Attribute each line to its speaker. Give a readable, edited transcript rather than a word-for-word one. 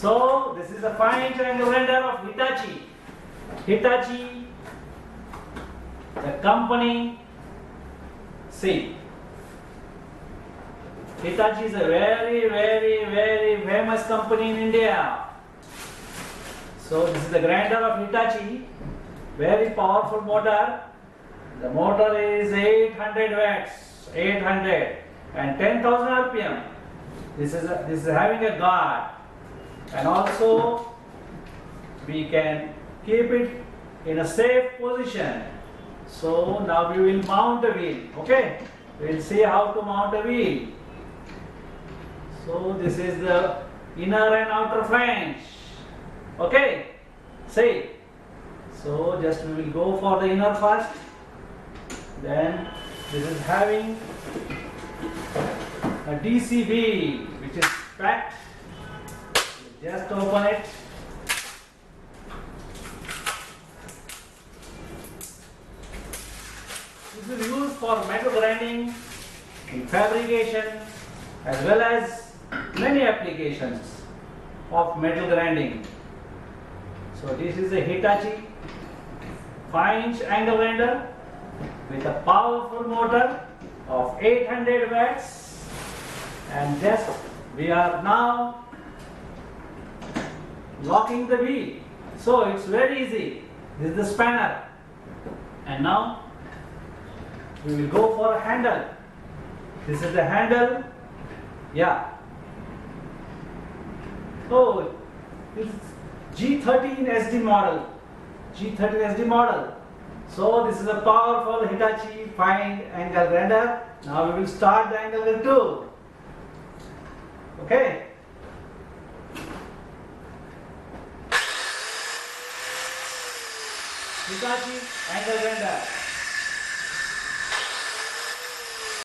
Speaker 1: So this is a fine triangle render of Hitachi. Hitachi, the company. See, Hitachi is a very famous company in India. So this is the grinder of Hitachi, very powerful motor. The motor is 800 watts, 800 and 10,000 RPM. This is having a guard, and also we can keep it in a safe position. So now we will mount a wheel. Okay, we will see how to mount a wheel. So this is the inner and outer flange. Okay, see. So just we will go for the inner first. Then this is having a DC wheel which is packed. Just open it. This is used for metal grinding, in fabrication, as well as many applications of metal grinding. So this is a Hitachi 5-inch angle grinder with a powerful motor of 800 watts, and just we are now locking the wheel. So it's very easy. This is the spanner, and now we will go for a handle. This is the handle. Yeah. Oh, this is G13sd model. G13sd model. So this is a powerful Hitachi fine angle grinder. Now we will start the angle grinder too. Okay. Hitachi angle grinder.